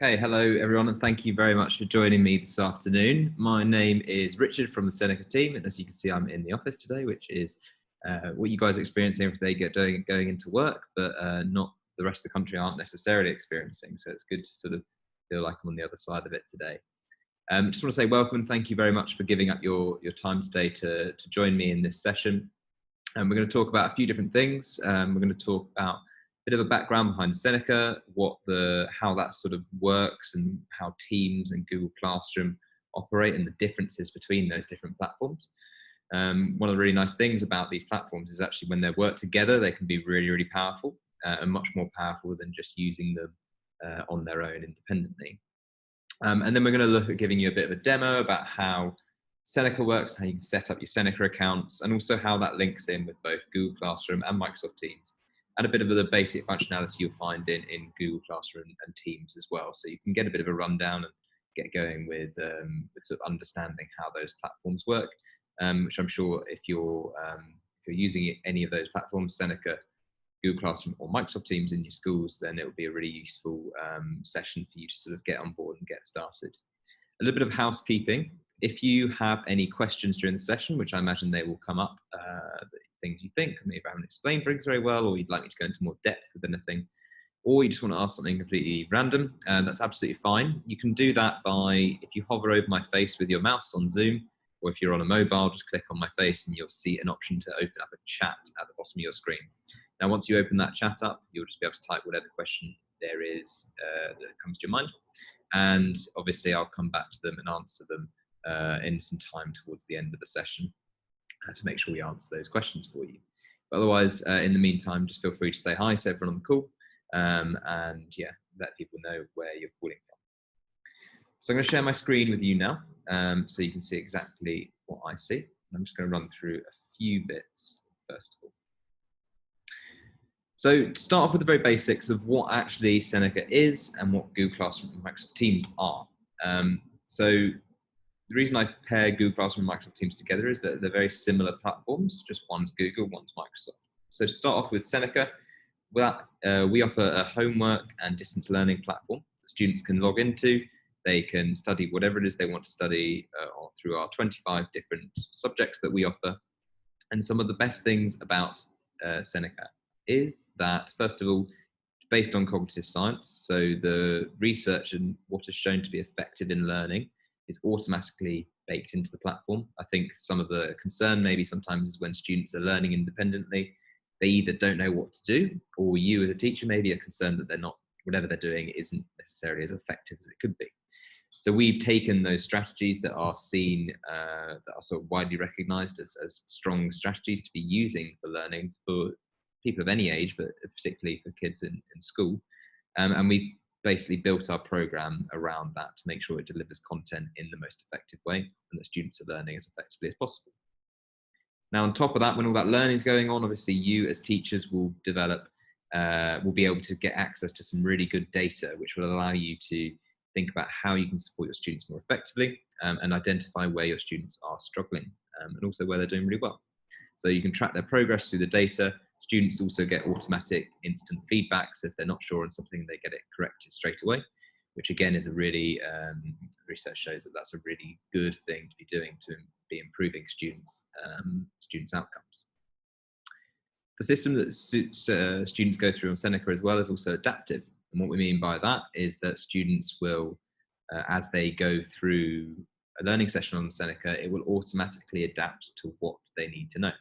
Okay, hello everyone, and thank you very much for joining me this afternoon. My name is Richard from the Seneca team, and as you can see, I'm in the office today, which is what you guys are experiencing every day going into work, but not the rest of the country aren't necessarily experiencing. So it's good to sort of feel like I'm on the other side of it today. Just want to say welcome and thank you very much for giving up your time today to join me in this session. And we're going to talk about a few different things. We're going to talk about a bit of a background behind Seneca, how that sort of works and how Teams and Google Classroom operate and the differences between those different platforms. One of the really nice things about these platforms is actually when they work together, they can be really, really powerful and much more powerful than just using them on their own independently. And then we're going to look at giving you a bit of a demo about how Seneca works, how you can set up your Seneca accounts, and also how that links in with both Google Classroom and Microsoft Teams, and a bit of the basic functionality you'll find in Google Classroom and Teams as well. So you can get a bit of a rundown and get going with sort of understanding how those platforms work, which I'm sure if you're using any of those platforms, Seneca, Google Classroom or Microsoft Teams in your schools, then it will be a really useful session for you to sort of get on board and get started. A little bit of housekeeping. If you have any questions during the session, which I imagine they will come up, things you think, maybe I haven't explained things very well, or you'd like me to go into more depth with anything, or you just want to ask something completely random, that's absolutely fine. You can do that by, if you hover over my face with your mouse on Zoom, or if you're on a mobile, just click on my face and you'll see an option to open up a chat at the bottom of your screen. Now, once you open that chat up, you'll just be able to type whatever question there is that comes to your mind. And obviously, I'll come back to them and answer them in some time towards the end of the session to make sure we answer those questions for you. But otherwise, in the meantime, just feel free to say hi to everyone on the call and yeah, let people know where you're calling from. So I'm going to share my screen with you now so you can see exactly what I see. I'm just going to run through a few bits first of all. So to start off with the very basics of what actually Seneca is and what Google Classroom and Microsoft Teams are. So the reason I pair Google Classroom and Microsoft Teams together is that they're very similar platforms, just one's Google, one's Microsoft. So to start off with Seneca, we offer a homework and distance learning platform that students can log into. They can study whatever it is they want to study through our 25 different subjects that we offer. And some of the best things about Seneca is that, first of all, based on cognitive science, so the research and what is shown to be effective in learning is automatically baked into the platform. I think some of the concern maybe sometimes is when students are learning independently, they either don't know what to do, or you as a teacher maybe are concerned that whatever they're doing isn't necessarily as effective as it could be. So we've taken those strategies that are seen, that are sort of widely recognized as strong strategies to be using for learning for people of any age, but particularly for kids in school. And we've basically built our program around that to make sure it delivers content in the most effective way and that students are learning as effectively as possible. Now, on top of that, when all that learning is going on, obviously you as teachers will be able to get access to some really good data, which will allow you to think about how you can support your students more effectively and identify where your students are struggling and also where they're doing really well. So you can track their progress through the data. Students also get automatic instant feedback. So if they're not sure on something, they get it corrected straight away, which again is a really, research shows that that's a really good thing to be doing to be improving students' outcomes. The system that students go through on Seneca as well is also adaptive. And what we mean by that is that students will, as they go through a learning session on Seneca, it will automatically adapt to what they need to know.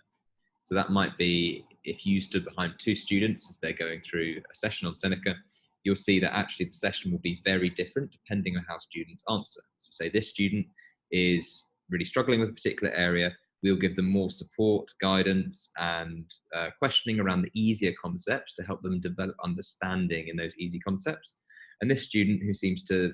So that might be if you stood behind two students as they're going through a session on Seneca, you'll see that actually the session will be very different depending on how students answer. So say this student is really struggling with a particular area, we'll give them more support, guidance, and questioning around the easier concepts to help them develop understanding in those easy concepts. And this student who seems to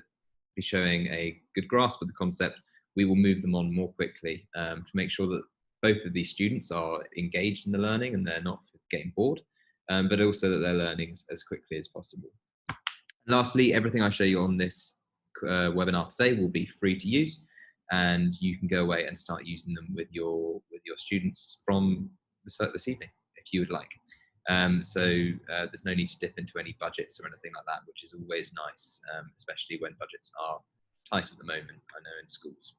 be showing a good grasp of the concept, we will move them on more quickly to make sure that both of these students are engaged in the learning and they're not getting bored, but also that they're learning as quickly as possible. And lastly, everything I show you on this webinar today will be free to use, and you can go away and start using them with your students from this evening if you would like. There's no need to dip into any budgets or anything like that, which is always nice, especially when budgets are tight at the moment, I know, in schools.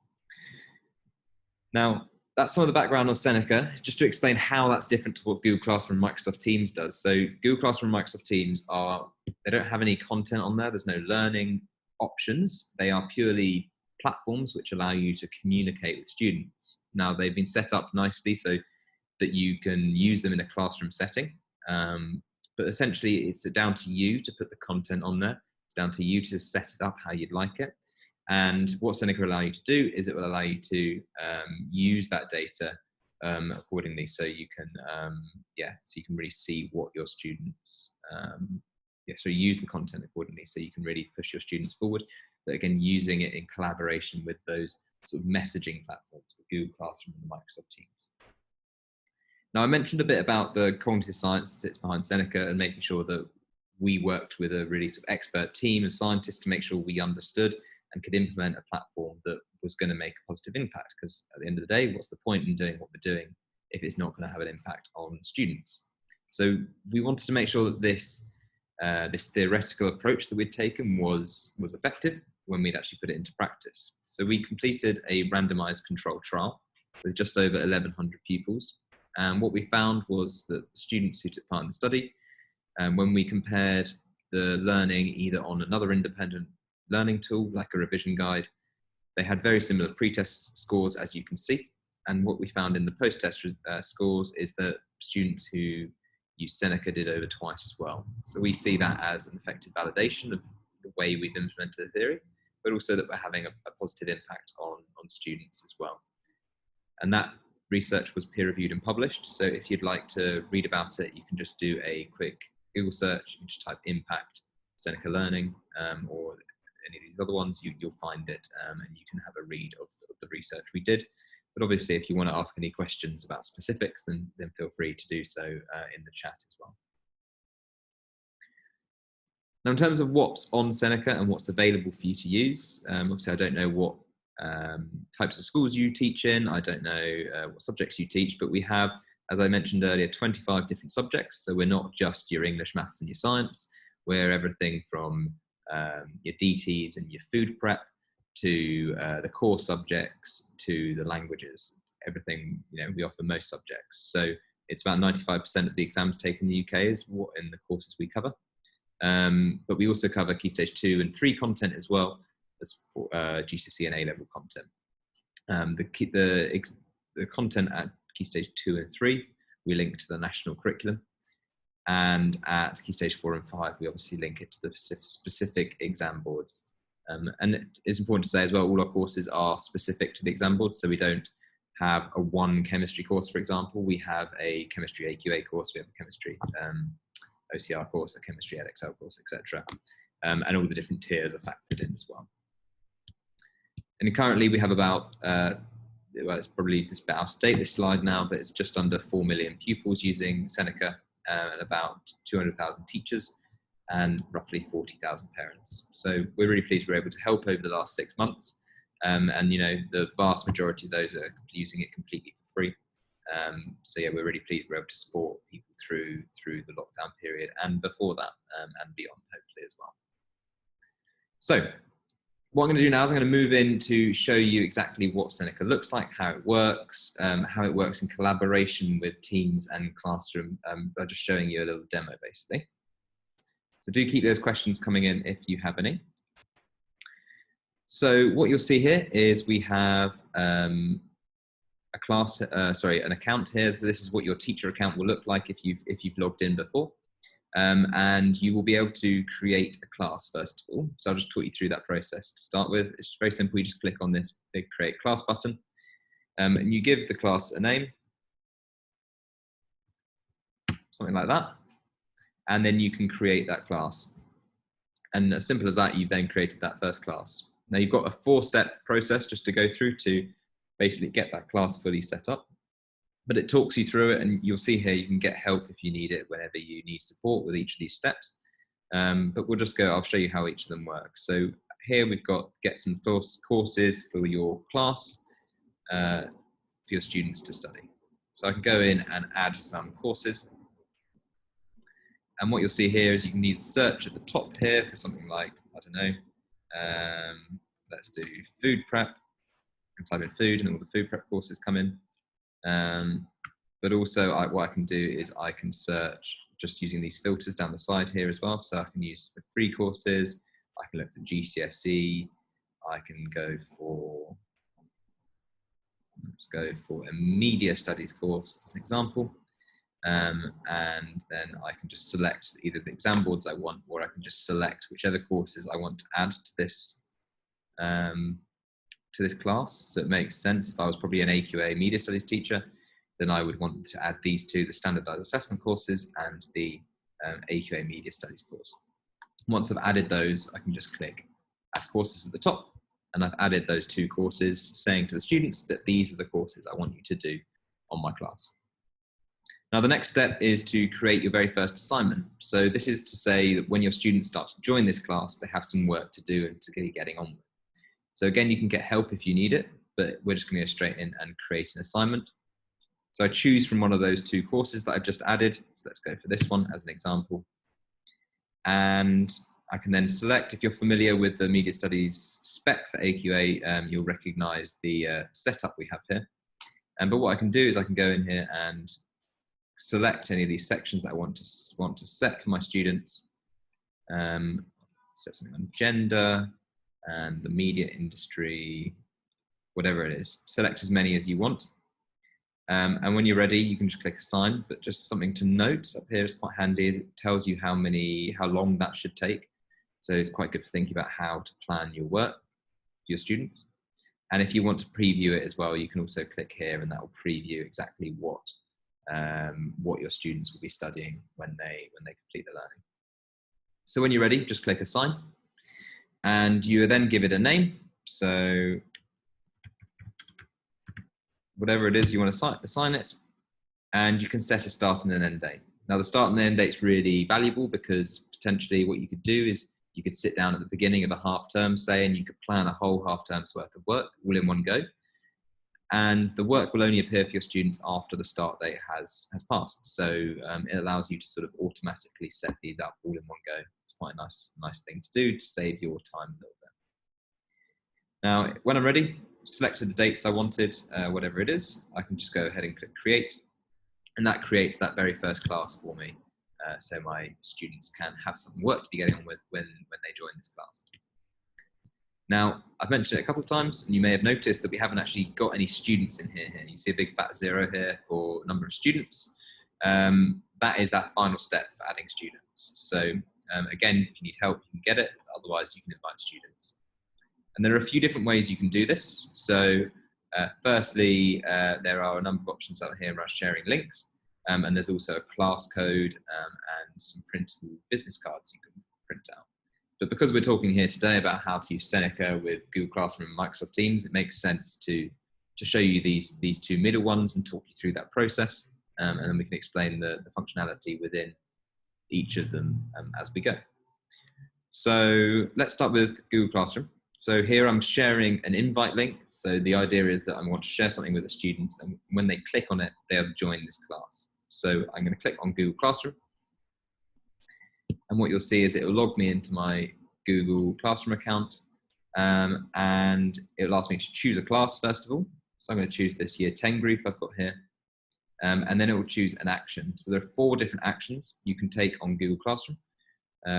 Now, that's some of the background on Seneca, just to explain how that's different to what Google Classroom and Microsoft Teams does. So Google Classroom and Microsoft Teams they don't have any content on there. There's no learning options. They are purely platforms which allow you to communicate with students. Now, they've been set up nicely so that you can use them in a classroom setting. But essentially, it's down to you to put the content on there. It's down to you to set it up how you'd like it. And what Seneca will allow you to do is it will allow you to use that data accordingly, so you can really see what your students, so use the content accordingly, so you can really push your students forward. But again, using it in collaboration with those sort of messaging platforms, the Google Classroom and the Microsoft Teams. Now, I mentioned a bit about the cognitive science that sits behind Seneca and making sure that we worked with a really sort of expert team of scientists to make sure we understood and could implement a platform that was going to make a positive impact. Because at the end of the day, what's the point in doing what we're doing if it's not going to have an impact on students? So we wanted to make sure that this theoretical approach that we'd taken was effective when we'd actually put it into practice. So we completed a randomized controlled trial with just over 1,100 pupils. And what we found was that students who took part in the study, when we compared the learning either on another independent learning tool like a revision guide, they had very similar pre-test scores, as you can see. And what we found in the post-test scores is that students who used Seneca did over twice as well. So we see that as an effective validation of the way we've implemented the theory, but also that we're having a positive impact on students as well. And that research was peer-reviewed and published. So if you'd like to read about it, you can just do a quick Google search. You can just type impact Seneca learning or any of these other ones, you'll find it, and you can have a read of the research we did. But obviously, if you want to ask any questions about specifics, then feel free to do so in the chat as well. Now, in terms of what's on Seneca and what's available for you to use, obviously I don't know what types of schools you teach in, I don't know what subjects you teach, but we have, as I mentioned earlier, 25 different subjects. So we're not just your English, maths and your science, we're everything from your DTs and your food prep to the core subjects to the languages, everything, we offer most subjects. So it's about 95% of the exams taken in the UK is what in the courses we cover. But we also cover Key Stage 2 and 3 content as well as for GCSE and A-level content. The content at Key Stage 2 and 3, we link to the national curriculum. And at Key Stage 4 and 5, we obviously link it to the specific exam boards. And it's important to say as well, all our courses are specific to the exam board. So we don't have a one chemistry course, for example. We have a chemistry AQA course, we have a chemistry OCR course, a chemistry EdXL course, etc. And all the different tiers are factored in as well. And currently we have about, well, it's probably just about out of date, this slide now, but it's just under 4 million pupils using Seneca, and about 200,000 teachers and roughly 40,000 parents. So we're really pleased we're able to help over the last 6 months. And the vast majority of those are using it completely for free. So yeah, we're really pleased we're able to support people through the lockdown period and before that, and beyond, hopefully as well. So what I'm going to do now is I'm going to move in to show you exactly what Seneca looks like, how it works in collaboration with Teams and Classroom, by just showing you a little demo basically. So do keep those questions coming in if you have any. So what you'll see here is we have an account here. So this is what your teacher account will look like if you've logged in before. And you will be able to create a class first of all. So I'll just talk you through that process to start with. It's very simple. You just click on this big create class button, and you give the class a name, something like that, and then you can create that class. And as simple as that, you've then created that first class. Now you've got a 4-step process just to go through to basically get that class fully set up. But it talks you through it, and you'll see here you can get help if you need it whenever you need support with each of these steps. But I'll show you how each of them work. So here we've got get some courses for your class, for your students to study. So I can go in and add some courses. And what you'll see here is you can need search at the top here for something like, I don't know, let's do food prep, and type in food and all the food prep courses come in. But also what I can do is I can search just using these filters down the side here as well. So I can use for free courses, I can look for GCSE, I can go for, let's go for a media studies course as an example. And then I can just select either the exam boards I want, or I can just select whichever courses I want to add to this class. So it makes sense. If I was probably an AQA media studies teacher, then I would want to add these two, the standardized assessment courses and the AQA media studies course. Once I've added those, I can just click add courses at the top, and I've added those two courses, saying to the students that these are the courses I want you to do on my class. Now, the next step is to create your very first assignment. So this is to say that when your students start to join this class, they have some work to do and to get getting on with. So again, you can get help if you need it, but we're just going to go straight in and create an assignment. So I choose from one of those two courses that I've just added. So let's go for this one as an example. And I can then select, if you're familiar with the media studies spec for AQA, you'll recognize the setup we have here. But what I can do is I can go in here and select any of these sections that I want to set for my students. Set something on gender and the media industry, whatever it is. Select as many as you want. And when you're ready, you can just click assign, but just something to note up here is quite handy. It tells you how long that should take. So it's quite good for thinking about how to plan your work for your students. And if you want to preview it as well, you can also click here and that will preview exactly what your students will be studying when they complete the learning. So when you're ready, just click assign, and you then give it a name. So whatever it is you want to assign it, and you can set a start and an end date. Now the start and the end date's really valuable because potentially what you could do is you could sit down at the beginning of a half term, say, and you could plan a whole half term's worth of work all in one go. And the work will only appear for your students after the start date has passed. So it allows you to sort of automatically set these up all in one go. It's quite a nice thing to do to save your time a little bit. Now, when I'm ready, selected the dates I wanted, whatever it is, I can just go ahead and click create. And that creates that very first class for me. So my students can have some work to be getting on with when they join this class. Now, I've mentioned it a couple of times, and you may have noticed that we haven't actually got any students in here. You see a big fat 0 here for number of students. That is our final step for adding students. So again, if you need help, you can get it. Otherwise, you can invite students. And there are a few different ways you can do this. So firstly, there are a number of options out here around sharing links. And there's also a class code and some printable business cards you can print out. But because we're talking here today about how to use Seneca with Google Classroom and Microsoft Teams, it makes sense to show you these two middle ones and talk you through that process. And then we can explain the functionality within each of them as we go. So let's start with Google Classroom. So here I'm sharing an invite link. So the idea is that I want to share something with the students, and when they click on it, they'll join this class. So I'm going to click on Google Classroom. And what you'll see is it will log me into my Google Classroom account, and it will ask me to choose a class first of all. So I'm going to choose this Year 10 group I've got here, and then it will choose an action. So there are 4 different actions you can take on Google Classroom.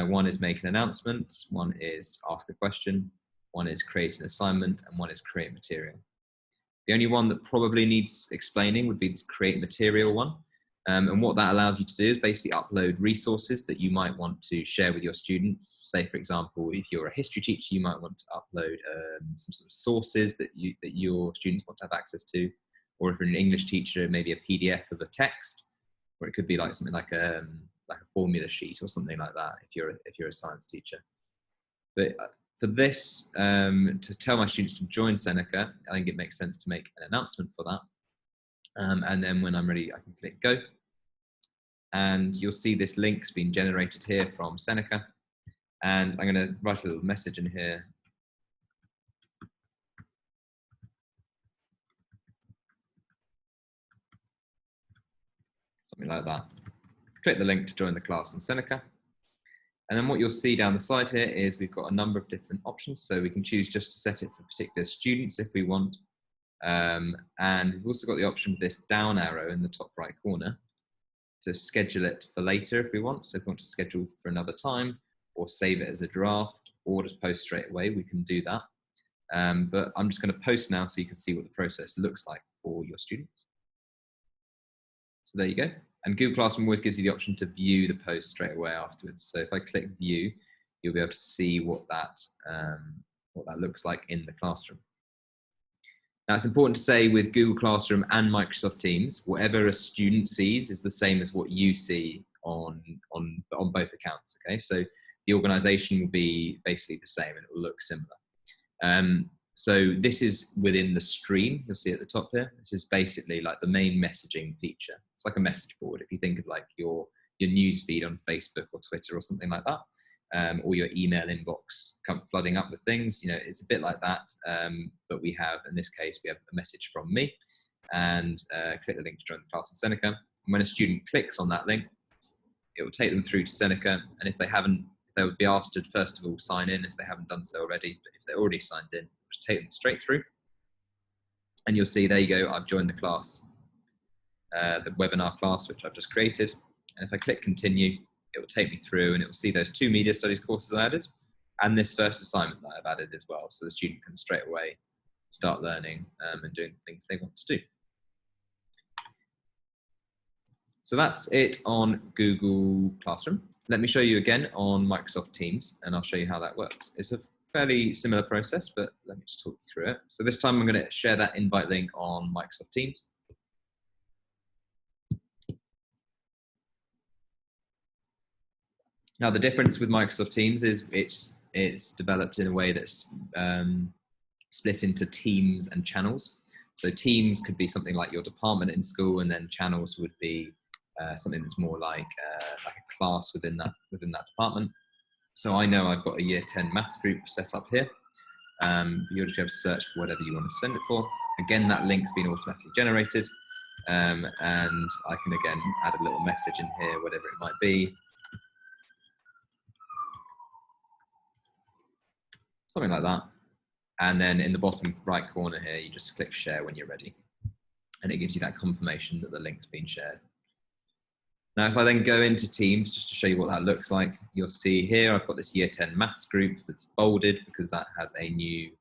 One is make an announcement, one is ask a question, one is create an assignment, and one is create material. The only one that probably needs explaining would be the create material one. And what that allows you to do is basically upload resources that you might want to share with your students. Say, for example, if you're a history teacher, you might want to upload some sort of sources that your students want to have access to. Or if you're an English teacher, maybe a PDF of a text, or it could be like something like a formula sheet or something like that if you're a science teacher. But for this, to tell my students to join Seneca, I think it makes sense to make an announcement for that. And then when I'm ready, I can click go. And you'll see this link's been generated here from Seneca. And I'm going to write a little message in here. Something like that. click the link to join the class on Seneca. And then what you'll see down the side here is we've got a number of different options. So we can choose just to set it for particular students if we want. And we've also got the option for this down arrow in the top right corner to schedule it for later if we want. So if we want to schedule for another time or save it as a draft or just post straight away, we can do that. But I'm just going to post now so you can see what the process looks like for your students. So there you go. And Google Classroom always gives you the option to view the post straight away afterwards. So if I click view, you'll be able to see what that looks like in the classroom. Now it's important to say with Google Classroom and Microsoft Teams, whatever a student sees is the same as what you see on both accounts. Okay, so the organization will be basically the same and it will look similar. So this is within the stream, you'll see at the top here. This is basically like the main messaging feature. It's like a message board. If you think of like your news feed on Facebook or Twitter or something like that, or your email inbox come flooding up with things, you know, it's a bit like that. But we have, in this case, we have a message from me and click the link to join the class in Seneca. And when a student clicks on that link, it will take them through to Seneca. And if they haven't, they would be asked to first of all sign in if they haven't done so already. But if they're already signed in, just take them straight through. And you'll see, there you go, I've joined the class, the webinar class, which I've just created. And if I click continue, it will take me through and it will see those 2 media studies courses I added and this first assignment that I've added as well. So the student can straight away start learning and doing the things they want to do. So that's it on Google Classroom. Let me show you again on Microsoft Teams and I'll show you how that works. It's a fairly similar process, but let me just talk you through it. So this time I'm going to share that invite link on Microsoft Teams. Now the difference with Microsoft Teams is it's developed in a way that's split into teams and channels. So teams could be something like your department in school, and then channels would be something that's more like a class within that department. So I know I've got a year 10 maths group set up here. You'll just be able to search for whatever you want to send it for. Again, that link's been automatically generated. And I can again add a little message in here, whatever it might be. Something like that. And then in the bottom right corner here, you just click share when you're ready. And it gives you that confirmation that the link's been shared. Now, if I then go into Teams, just to show you what that looks like, you'll see here, I've got this year 10 maths group that's bolded because that has a new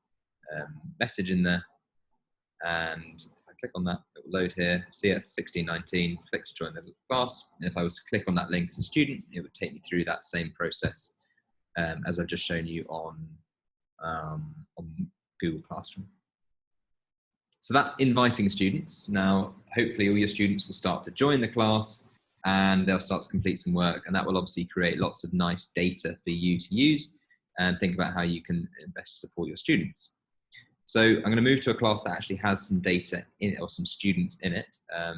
message in there. And if I click on that, it will load here, see it, 1619, click to join the class. And if I was to click on that link as a student, it would take me through that same process as I've just shown you on Google Classroom. So that's inviting students. Now, hopefully all your students will start to join the class and they'll start to complete some work, and that will obviously create lots of nice data for you to use and think about how you can best support your students. So I'm going to move to a class that actually has some data in it or some students in it.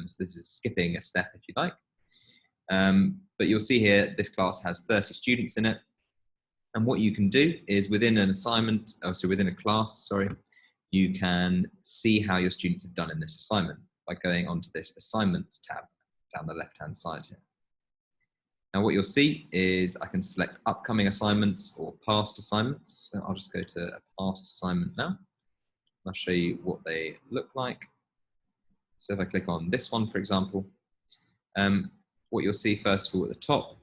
So this is skipping a step if you like. But you'll see here, this class has 30 students in it. And what you can do is within an assignment, within a class, you can see how your students have done in this assignment by going onto this assignments tab down the left-hand side here. Now what you'll see is I can select upcoming assignments or past assignments. So I'll just go to a past assignment now. I'll show you what they look like. So if I click on this one, for example, what you'll see first of all at the top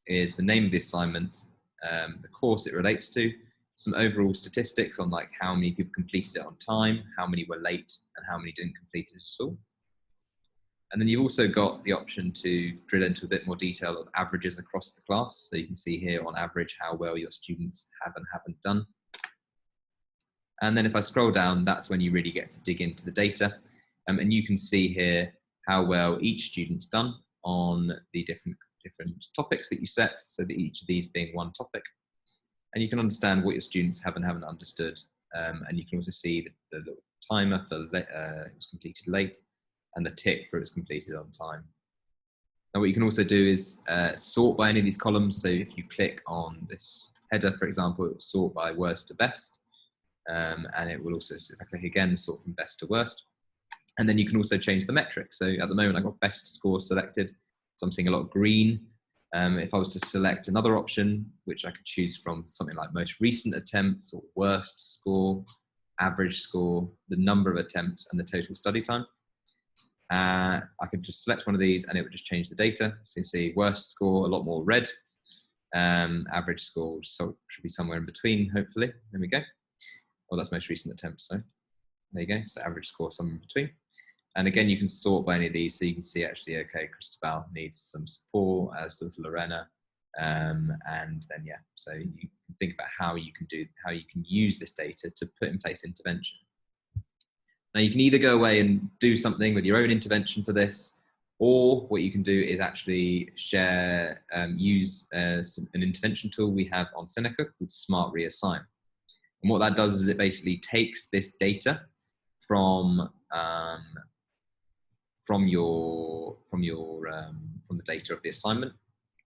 is the name of the assignment, the course it relates to, some overall statistics on like how many people completed it on time, how many were late, and how many didn't complete it at all. And then you've also got the option to drill into a bit more detail of averages across the class. So you can see here on average how well your students have and haven't done. And then if I scroll down, that's when you really get to dig into the data. And you can see here how well each student's done on the different topics that you set, so that each of these being one topic. And you can understand what your students have and haven't understood. And you can also see the little timer for it was completed late and the tick for it was completed on time. Now what you can also do is sort by any of these columns. So if you click on this header, for example, it will sort by worst to best. And it will also, if I click again, sort from best to worst. And then you can also change the metric. So at the moment I've got best score selected. So I'm seeing a lot of green. If I was to select another option, which I could choose from something like most recent attempts or worst score, average score, the number of attempts and the total study time, I could just select one of these and it would just change the data. So you see worst score, a lot more red. Average score so should be somewhere in between, hopefully. There we go. Well, that's most recent attempt, so there you go. So average score somewhere in between. And again, you can sort by any of these, so you can see actually, okay, Cristobal needs some support, as does Lorena, and then yeah. So you can think about how you can use this data to put in place intervention. Now you can either go away and do something with your own intervention for this, or what you can do is actually share, use an intervention tool we have on Seneca called Smart Reassign. And what that does is it basically takes this data from the data of the assignment,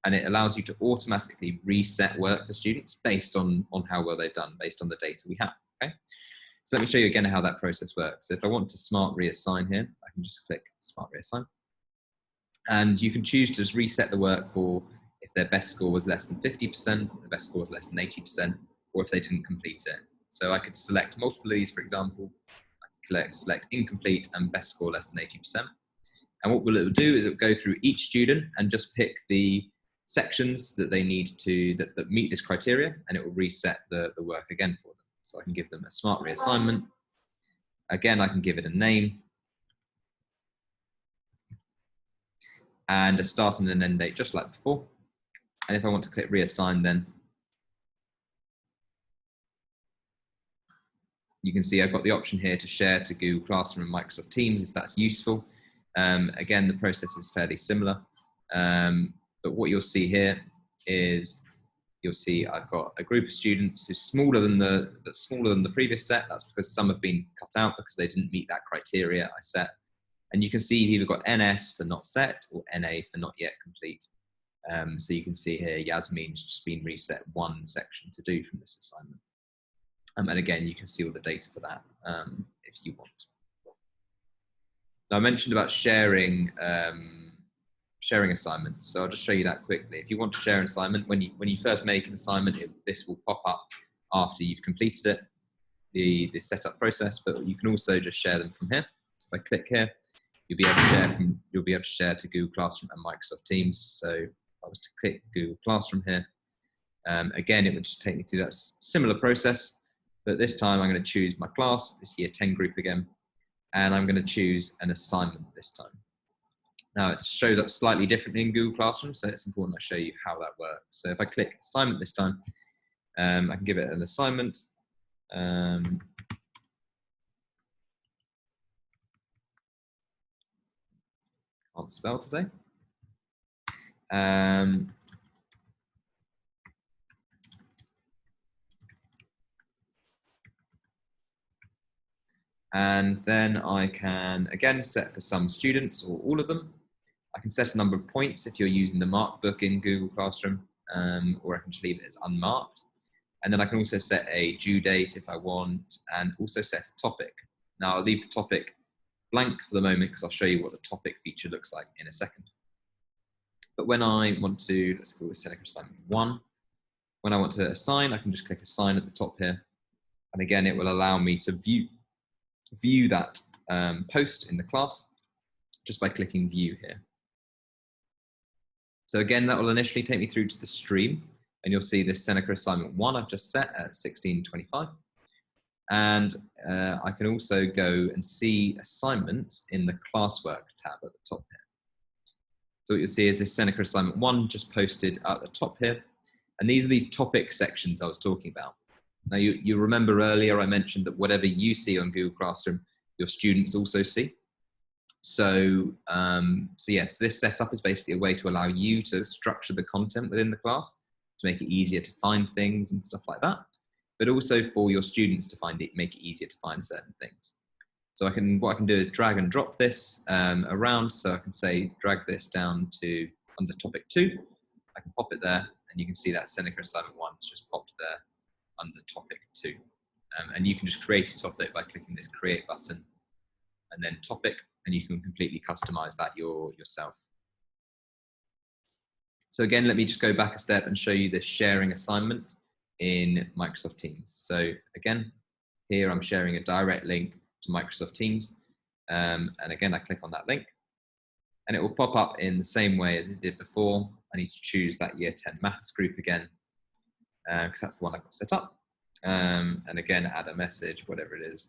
and it allows you to automatically reset work for students based on how well they've done, based on the data we have. Okay, so let me show you again how that process works. So if I want to Smart Reassign here, I can just click Smart Reassign, and you can choose to just reset the work for if their best score was less than 50%, the best score was less than 80%, or if they didn't complete it. So I could select multiple of these, for example. I could select incomplete and best score less than 80%. And what it will do is it will go through each student and just pick the sections that they need to, that meet this criteria, and it will reset the work again for them. So I can give them a Smart Reassignment. Again, I can give it a name and a start and an end date, just like before. And if I want to click Reassign, then you can see I've got the option here to share to Google Classroom and Microsoft Teams if that's useful. Again, the process is fairly similar, but what you'll see here is you'll see I've got a group of students who's smaller than the previous set. That's because some have been cut out because they didn't meet that criteria I set. And you can see you've either got NS for not set or NA for not yet complete. So you can see here Yasmin's just been reset one section to do from this assignment. And again, you can see all the data for that if you want. Now, I mentioned about sharing assignments, so I'll just show you that quickly. If you want to share an assignment, when you first make an assignment, this will pop up after you've completed it, the setup process. But you can also just share them from here. So if I click here, you'll be able to share to Google Classroom and Microsoft Teams. So if I was to click Google Classroom here, again, it would just take me through that similar process. But this time, I'm going to choose my class, this Year 10 group again. And I'm going to choose an assignment this time. Now it shows up slightly differently in Google Classroom, so it's important I show you how that works. So if I click assignment this time, I can give it an assignment. Can't spell today. And then I can, again, set for some students or all of them. I can set a number of points if you're using the mark book in Google Classroom, or I can just leave it as unmarked. And then I can also set a due date if I want, and also set a topic. Now I'll leave the topic blank for the moment because I'll show you what the topic feature looks like in a second. But when I want to, let's go with Seneca Assignment 1. When I want to assign, I can just click Assign at the top here. And again, it will allow me to view that post in the class just by clicking View here. So again, that will initially take me through to the stream, and you'll see this Seneca Assignment 1 I've just set at 1625. And I can also go and see assignments in the classwork tab at the top here. So what you'll see is this Seneca Assignment 1 just posted at the top here. And these are these topic sections I was talking about. Now you remember earlier I mentioned that whatever you see on Google Classroom, your students also see. So, yes, this setup is basically a way to allow you to structure the content within the class to make it easier to find things and stuff like that, but also for your students to make it easier to find certain things. So what I can do is drag and drop this around. So I can say, drag this down to under topic 2. I can pop it there, and you can see that Seneca Assignment 1 is just popped there under topic 2. And you can just create a topic by clicking this create button and then topic, and you can completely customize that yourself. So again, let me just go back a step and show you this sharing assignment in Microsoft Teams. So again, here I'm sharing a direct link to Microsoft Teams. And again, I click on that link and it will pop up in the same way as it did before. I need to choose that Year 10 Maths group again, because that's the one I've got set up. And again, add a message, whatever it is.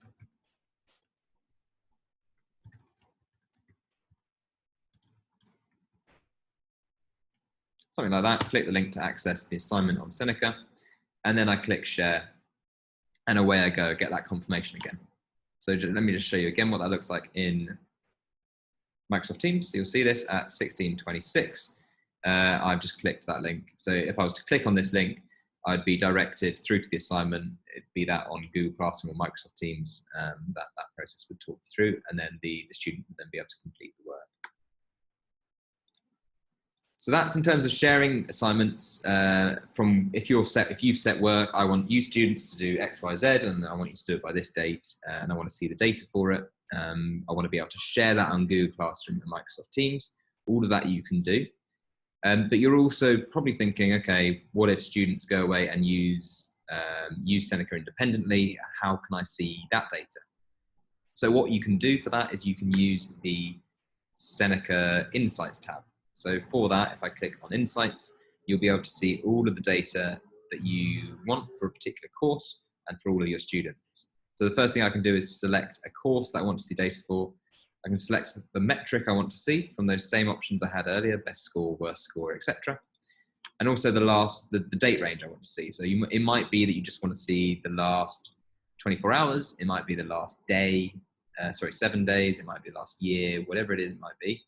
Something like that. Click the link to access the assignment on Seneca, and then I click share, and away I go, get that confirmation again. So let me just show you again what that looks like in Microsoft Teams. So you'll see this at 16:26. I've just clicked that link. So if I was to click on this link, I'd be directed through to the assignment. It'd be that on Google Classroom or Microsoft Teams. That process would talk through, and then the student would then be able to complete the work. So that's in terms of sharing assignments. From if you've set work, I want you students to do X, Y, Z, and I want you to do it by this date, and I want to see the data for it. I want to be able to share that on Google Classroom and Microsoft Teams. All of that you can do. But you're also probably thinking, okay, what if students go away and use Seneca independently? How can I see that data? So what you can do for that is you can use the Seneca Insights tab. So for that, if I click on Insights, you'll be able to see all of the data that you want for a particular course and for all of your students. So the first thing I can do is select a course that I want to see data for. I can select the metric I want to see from those same options I had earlier, best score, worst score, etc. And also the date range I want to see. So it might be that you just want to see the last 24 hours. It might be the last day, 7 days. It might be the last year, whatever it is, it might be.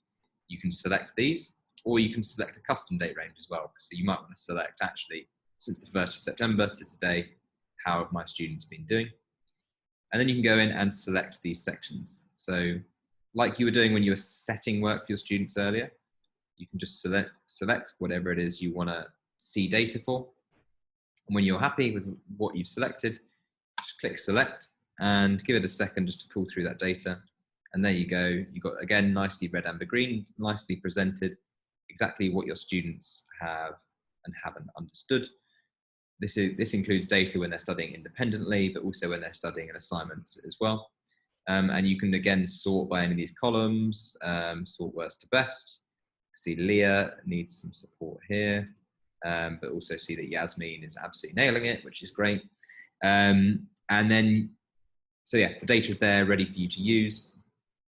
You can select these, or you can select a custom date range as well. So you might want to select actually since the 1st of September to today, how have my students been doing? And then you can go in and select these sections. So like you were doing when you were setting work for your students earlier, you can just select whatever it is you want to see data for. And when you're happy with what you've selected, just click select and give it a second just to pull through that data. And there you go. You've got, again, nicely red, amber, green, nicely presented, exactly what your students have and haven't understood. This includes data when they're studying independently, but also when they're studying an assignment as well. And you can, again, sort by any of these columns, sort worst to best. See Leah needs some support here, but also see that Yasmin is absolutely nailing it, which is great. And then, so yeah, the data is there ready for you to use.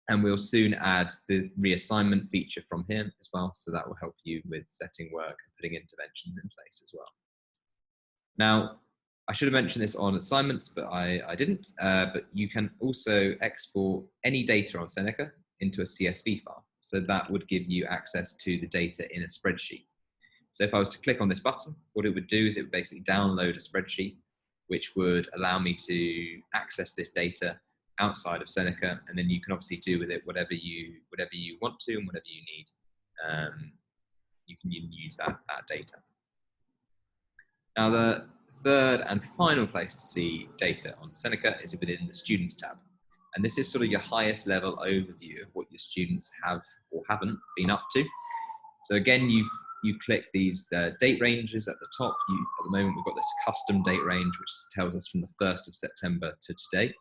And we'll soon add the reassignment feature from here as well. So that will help you with setting work and putting interventions in place as well. Now, I should have mentioned this on assignments, but I didn't. But you can also export any data on Seneca into a CSV file. So that would give you access to the data in a spreadsheet. So if I was to click on this button, what it would do is it would basically download a spreadsheet, which would allow me to access this data outside of Seneca, and then you can obviously do with it whatever you want to and whatever you need. You can use that data. Now, the third and final place to see data on Seneca is within the Students tab. And this is sort of your highest level overview of what your students have or haven't been up to. So again, you click these date ranges at the top. At the moment, we've got this custom date range, which tells us from the 1st of September to today.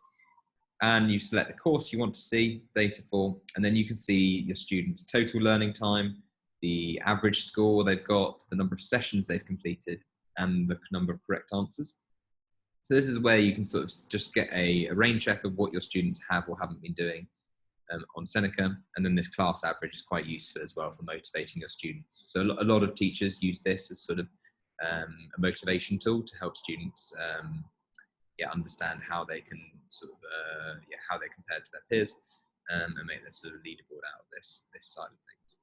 And you select the course you want to see data for, and then you can see your students' total learning time, the average score they've got, the number of sessions they've completed, and the number of correct answers. So this is where you can sort of just get a rain check of what your students have or haven't been doing on Seneca. And then this class average is quite useful as well for motivating your students. So a lot of teachers use this as sort of a motivation tool to help students understand how they can sort of how they compare to their peers, and make this sort of leaderboard out of this side of things.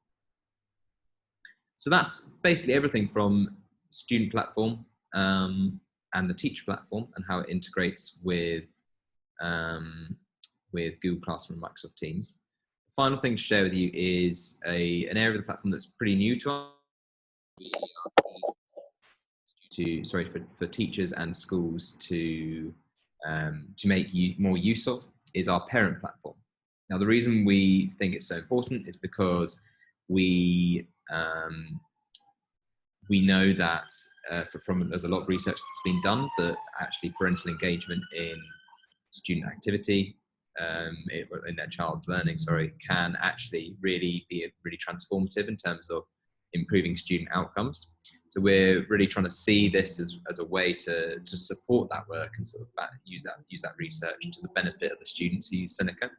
So that's basically everything from student platform and the teacher platform and how it integrates with Google Classroom and Microsoft Teams. The final thing to share with you is an area of the platform that's pretty new to us. For teachers and schools to make more use of is our parent platform. Now, the reason we think it's so important is because we we know that there's a lot of research that's been done that actually parental engagement in student activity, in their child's learning, can actually really be really transformative in terms of improving student outcomes. So we're really trying to see this as a way to support that work and sort of use that research to the benefit of the students who use Seneca.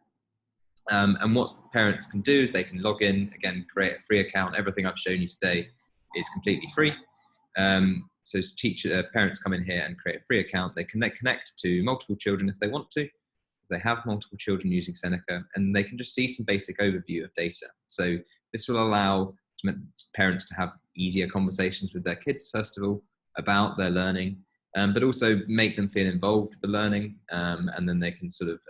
And what parents can do is they can log in, again, create a free account. Everything I've shown you today is completely free. So parents come in here and create a free account. They can connect to multiple children if they want to. They have multiple children using Seneca, and they can just see some basic overview of data. So this will allow parents to have easier conversations with their kids, first of all, about their learning, but also make them feel involved with the learning, and then they can sort of,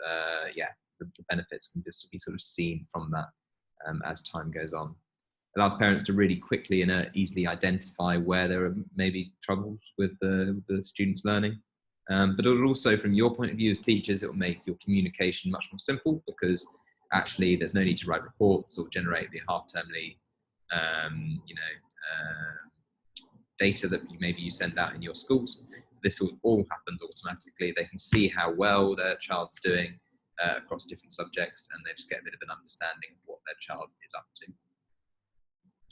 the benefits can just be sort of seen from that as time goes on. It allows parents to really quickly and easily identify where there are maybe troubles with the students' learning. But it will also, from your point of view as teachers, it will make your communication much more simple, because actually there's no need to write reports or generate the half-termly data that maybe you send out in your schools. This all happens automatically. They can see how well their child's doing across different subjects, and they just get a bit of an understanding of what their child is up to.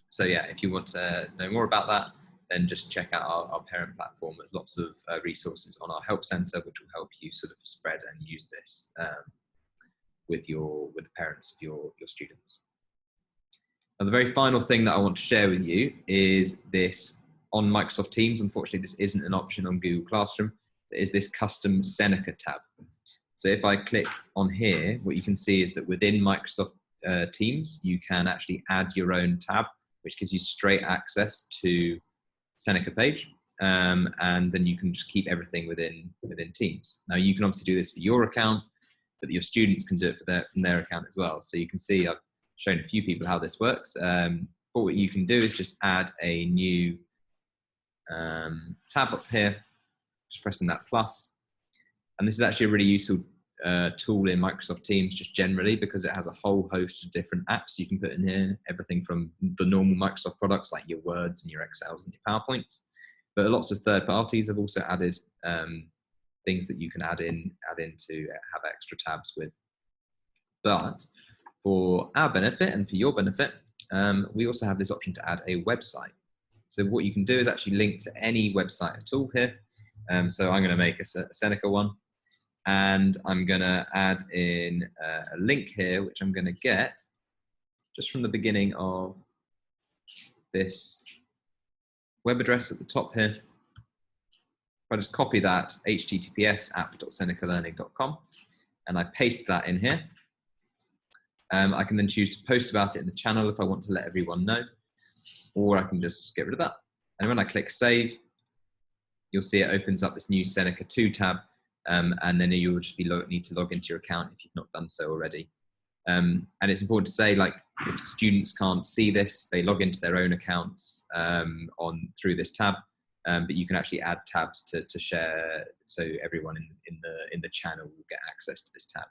So yeah, if you want to know more about that, then just check out our parent platform. There's lots of resources on our help center, which will help you sort of spread and use this with the parents of your students. Now, the very final thing that I want to share with you is this on Microsoft Teams. Unfortunately, this isn't an option on Google Classroom. There is this custom Seneca tab. So if I click on here, what you can see is that within Microsoft Teams, you can actually add your own tab, which gives you straight access to Seneca page, and then you can just keep everything within Teams. Now, you can obviously do this for your account, but your students can do it from their account as well. So you can see I've shown a few people how this works. But what you can do is just add a new tab up here, just pressing that plus. And this is actually a really useful tool in Microsoft Teams just generally, because it has a whole host of different apps you can put in here, everything from the normal Microsoft products like your Words and your Excels and your PowerPoints, but lots of third parties have also added things that you can add in to have extra tabs with. But for our benefit and for your benefit, we also have this option to add a website. So what you can do is actually link to any website at all here. So I'm going to make a Seneca one, and I'm going to add in a link here, which I'm going to get just from the beginning of this web address at the top here. If I just copy that, https://app.senecalearning.com, and I paste that in here. I can then choose to post about it in the channel if I want to let everyone know, or I can just get rid of that. And when I click save, you'll see it opens up this new Seneca 2 tab, and then you will just need to log into your account if you've not done so already. And it's important to say, like, if students can't see this, they log into their own accounts through this tab, but you can actually add tabs to share, so everyone in the channel will get access to this tab.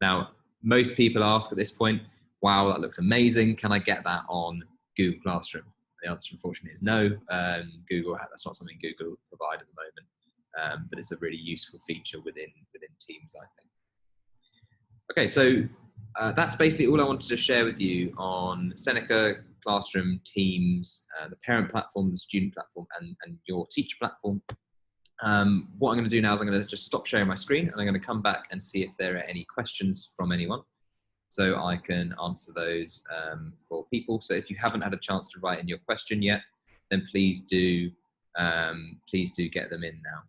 Now, most people ask at this point, wow, that looks amazing. Can I get that on Google Classroom? The answer, unfortunately, is no. That's not something Google provide at the moment, but it's a really useful feature within Teams, I think. Okay, so that's basically all I wanted to share with you on Seneca, Classroom, Teams, the parent platform, the student platform, and your teacher platform. What I'm going to do now is I'm going to just stop sharing my screen, and I'm going to come back and see if there are any questions from anyone, so I can answer those for people. So if you haven't had a chance to write in your question yet, then please do get them in now.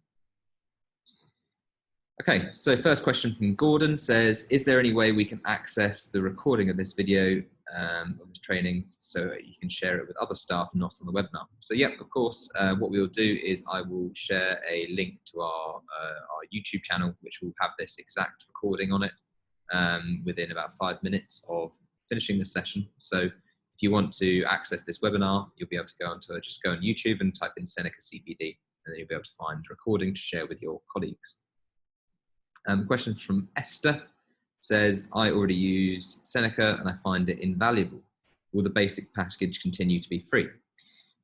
Okay, so first question from Gordon says, is there any way we can access the recording of this video, of this training, so you can share it with other staff not on the webinar? So yep, of course, what we will do is I will share a link to our YouTube channel, which will have this exact recording on it within about 5 minutes of finishing this session. So if you want to access this webinar, you'll be able to just go on YouTube and type in Seneca CPD, and then you'll be able to find a recording to share with your colleagues. Question from Esther says, I already use Seneca and I find it invaluable. Will the basic package continue to be free?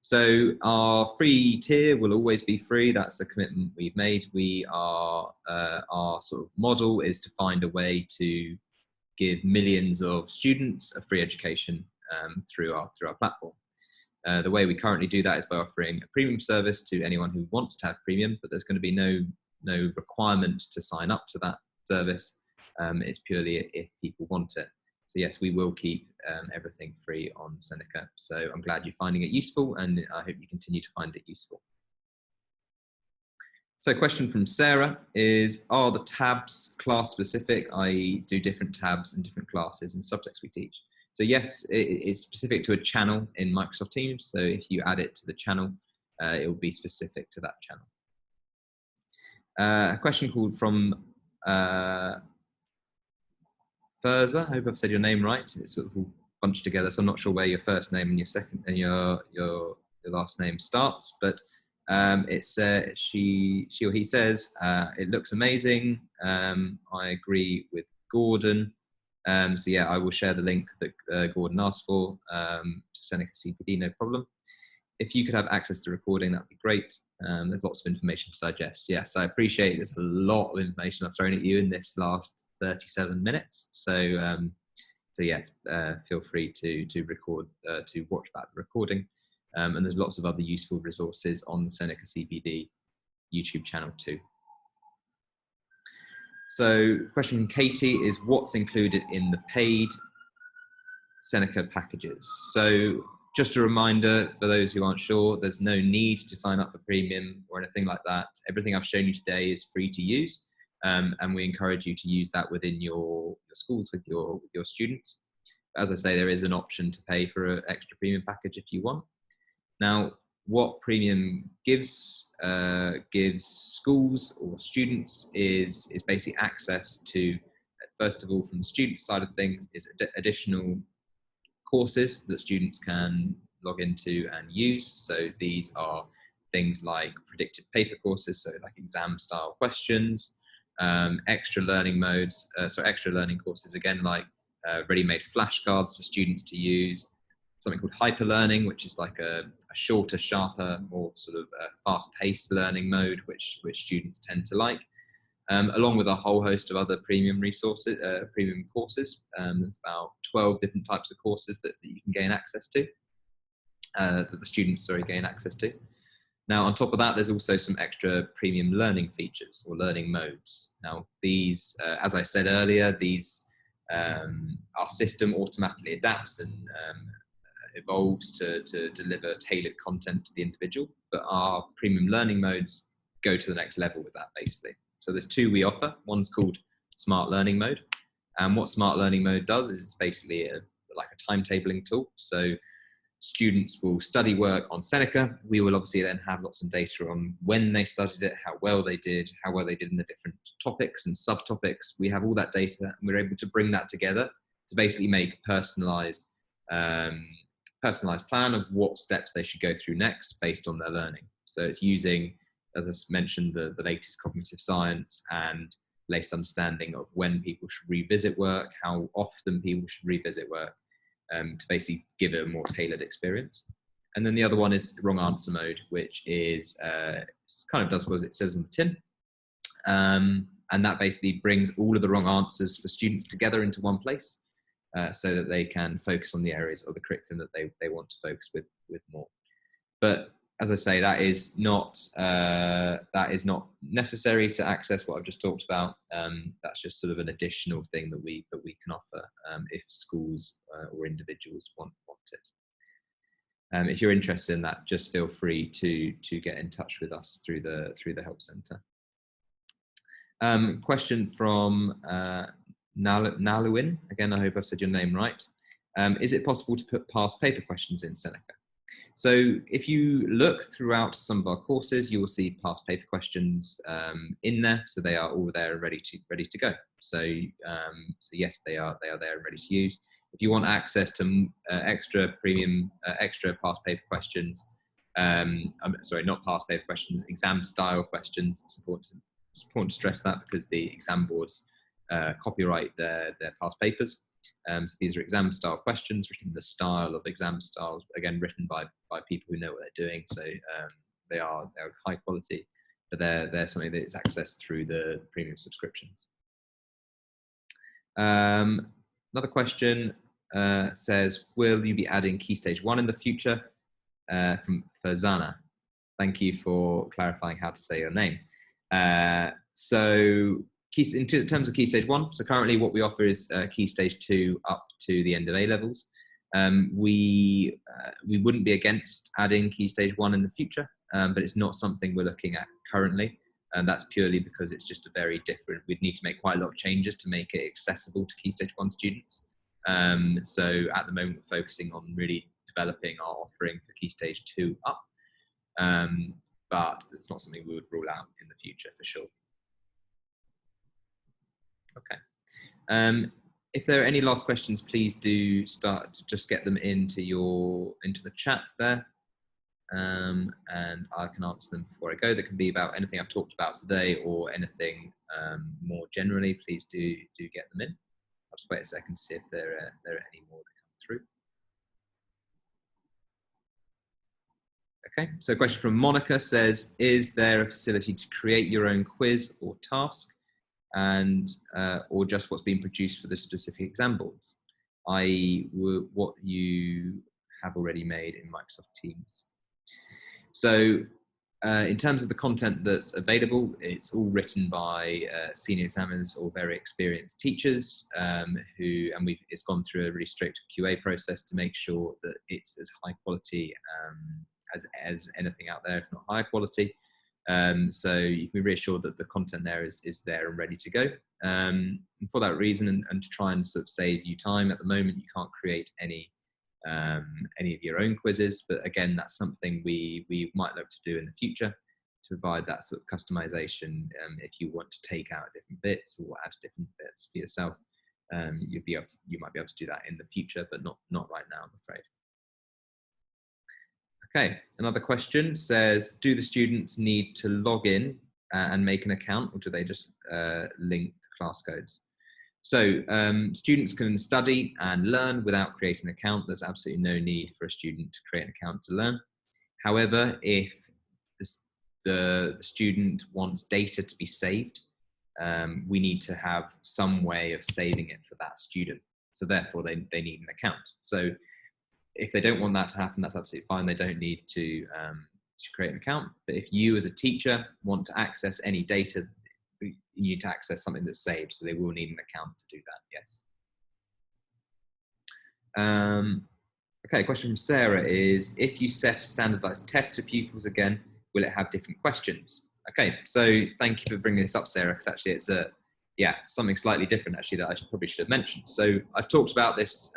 So our free tier will always be free. That's a commitment we've made. We are our sort of model is to find a way to give millions of students a free education through our platform. The way we currently do that is by offering a premium service to anyone who wants to have premium, but there's going to be no requirement to sign up to that service. It's purely if people want it. So yes, we will keep everything free on Seneca. So I'm glad you're finding it useful, and I hope you continue to find it useful. So a question from Sarah is, are the tabs class specific, i.e. do different tabs and different classes and subjects we teach? So yes, it's specific to a channel in Microsoft Teams. So if you add it to the channel, it will be specific to that channel. A question called from Furza. I hope I've said your name right. It's sort of all bunched together, so I'm not sure where your first name and your second and your last name starts. But it's she or he says it looks amazing. I agree with Gordon. So yeah, I will share the link that Gordon asked for to Seneca CPD, no problem. If you could have access to the recording, that'd be great. There's lots of information to digest. Yes, I appreciate there's a lot of information I've thrown at you in this last 37 minutes. So, so yes, feel free to record, to watch back the recording. And there's lots of other useful resources on the Seneca CPD YouTube channel too. So question from Katie is, what's included in the paid Seneca packages? So just a reminder for those who aren't sure, there's no need to sign up for premium or anything like that. Everything I've shown you today is free to use. And we encourage you to use that within your schools with your students. As I say, there is an option to pay for an extra premium package if you want. Now, what premium gives schools or students is basically access to, first of all, from the student side of things, is additional courses that students can log into and use. So these are things like predicted paper courses, so like exam style questions, extra learning modes, extra learning courses, again, like ready-made flashcards for students to use, something called hyperlearning, which is like a shorter, sharper, more sort of fast-paced learning mode, which students tend to like, along with a whole host of other premium resources, premium courses. There's about 12 different types of courses that you can gain access to, that the students, gain access to. Now, on top of that, there's also some extra premium learning features or learning modes. Now, these, as I said earlier, these our system automatically adapts and evolves to deliver tailored content to the individual, but our premium learning modes go to the next level with that, basically. So there's two we offer. One's called Smart Learning Mode. And what Smart Learning Mode does is it's basically like a timetabling tool. So students will study work on Seneca. We will obviously then have lots of data on when they studied it, how well they did in the different topics and subtopics. We have all that data, and we're able to bring that together to basically make a personalized plan of what steps they should go through next based on their learning. So it's using, as I mentioned, the latest cognitive science and latest understanding of when people should revisit work, how often people should revisit work, to basically give a more tailored experience. And then the other one is wrong answer mode, which is kind of does what it says on the tin. And that basically brings all of the wrong answers for students together into one place, so that they can focus on the areas of the curriculum that they want to focus with more. But as I say, that is not necessary to access what I've just talked about. That's just sort of an additional thing that we can offer if schools or individuals want it. If you're interested in that, just feel free to get in touch with us through the help center. Question from Naluin. Again, I hope I've said your name right. Is it possible to put past paper questions in Seneca? So if you look throughout some of our courses, you will see past paper questions in there. So they are all there and ready to go. So yes, they are there and ready to use. If you want access to extra premium, extra past paper questions, not past paper questions, exam style questions. It's important to stress that because the exam boards copyright their past papers. So these are exam style questions written in the style of exam styles, again, written by people who know what they're doing. So they're high quality, but they're something that is accessed through the premium subscriptions. Another question says, will you be adding Key Stage 1 in the future? From Fazana. Thank you for clarifying how to say your name. So in terms of Key Stage 1, so currently what we offer is Key Stage 2 up to the end of A-levels. We wouldn't be against adding Key Stage 1 in the future, but it's not something we're looking at currently. And that's purely because it's just a very different, we'd need to make quite a lot of changes to make it accessible to Key Stage 1 students. So at the moment, we're focusing on really developing our offering for Key Stage 2 up. But it's not something we would rule out in the future for sure. Okay. If there are any last questions, please do just get them into the chat there. And I can answer them before I go. That can be about anything I've talked about today or anything more generally. Please do get them in. I'll just wait a second to see if there are any more that come through. Okay, so a question from Monica says, is there a facility to create your own quiz or task, and or just what's been produced for the specific exam boards, i.e. what you have already made in Microsoft Teams? So in terms of the content that's available, it's all written by senior examiners or very experienced teachers it's gone through a really strict QA process to make sure that it's as high quality as anything out there, if not higher quality. So you can be reassured that the content there is there and ready to go. And for that reason, and to try and sort of save you time at the moment, you can't create any of your own quizzes, but again, that's something we might look to do in the future to provide that sort of customization. If you want to take out different bits or add different bits for yourself, you might be able to do that in the future, but not right now, I'm afraid. Okay, another question says, do the students need to log in and make an account, or do they just link the class codes? So students can study and learn without creating an account. There's absolutely no need for a student to create an account to learn. However, if the student wants data to be saved, we need to have some way of saving it for that student. So therefore, they need an account. So if they don't want that to happen, that's absolutely fine. They don't need to create an account. But if you as a teacher want to access any data, you need to access something that's saved, so they will need an account to do that, yes. Okay, question from Sarah is, if you set a standardized test for pupils again, will it have different questions? Okay, so thank you for bringing this up, Sarah, because actually it's something slightly different actually that I probably should have mentioned. So I've talked about this,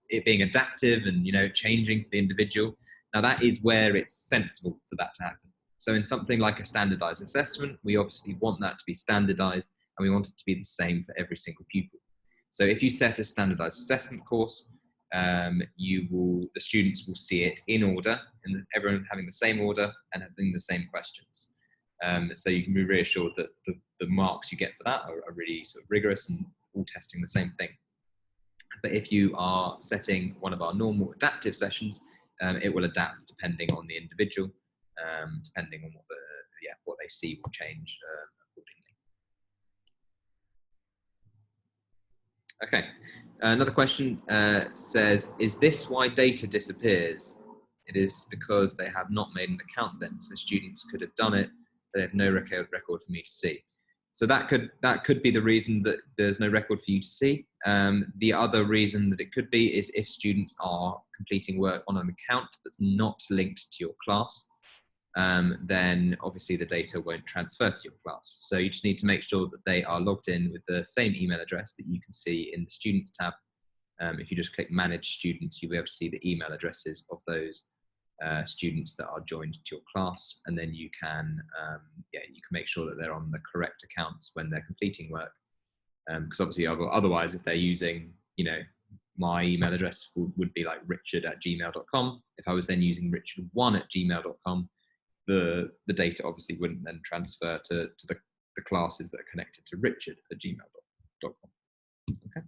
it being adaptive and changing for the individual. Now that is where it's sensible for that to happen. So in something like a standardized assessment, we obviously want that to be standardized and we want it to be the same for every single pupil. So if you set a standardized assessment course, the students will see it in order and everyone having the same order and having the same questions. So you can be reassured that the marks you get for that are really sort of rigorous and all testing the same thing. But if you are setting one of our normal adaptive sessions, it will adapt depending on the individual, depending on what they see will change accordingly. Okay, another question says, is this why data disappears? It is because they have not made an account then, so students could have done it, they have no record for me to see. So that could be the reason that there's no record for you to see. The other reason that it could be is if students are completing work on an account that's not linked to your class, then obviously the data won't transfer to your class. So you just need to make sure that they are logged in with the same email address that you can see in the Students tab. If you just click Manage Students, you'll be able to see the email addresses of those students that are joined to your class, and then you can make sure that they're on the correct accounts when they're completing work. Because obviously, otherwise, if they're using, my email address would be like richard@gmail.com. If I was then using richard1@gmail.com, the data obviously wouldn't then transfer to the classes that are connected to richard@gmail.com. Okay.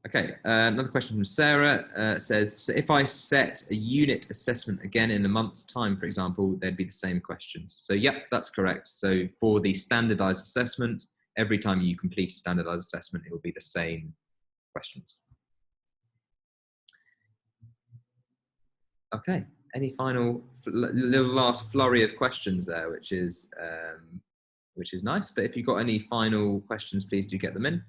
Okay, another question from Sarah says, so if I set a unit assessment again in a month's time, for example, they'd be the same questions. So yep, that's correct. So for the standardized assessment, every time you complete a standardized assessment, it will be the same questions. Okay, any final little last flurry of questions there, which is nice. But if you've got any final questions, please do get them in.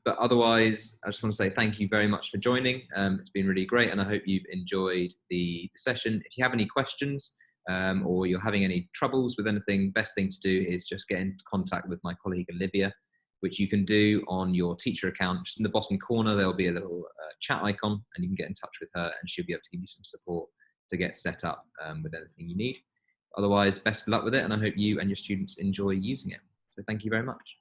But otherwise, I just want to say thank you very much for joining. It's been really great, and I hope you've enjoyed the session. If you have any questions or you're having any troubles with anything, best thing to do is just get in contact with my colleague Olivia, which you can do on your teacher account. Just in the bottom corner, there'll be a little chat icon, and you can get in touch with her, and she'll be able to give you some support to get set up with anything you need. Otherwise, best of luck with it, and I hope you and your students enjoy using it. So thank you very much.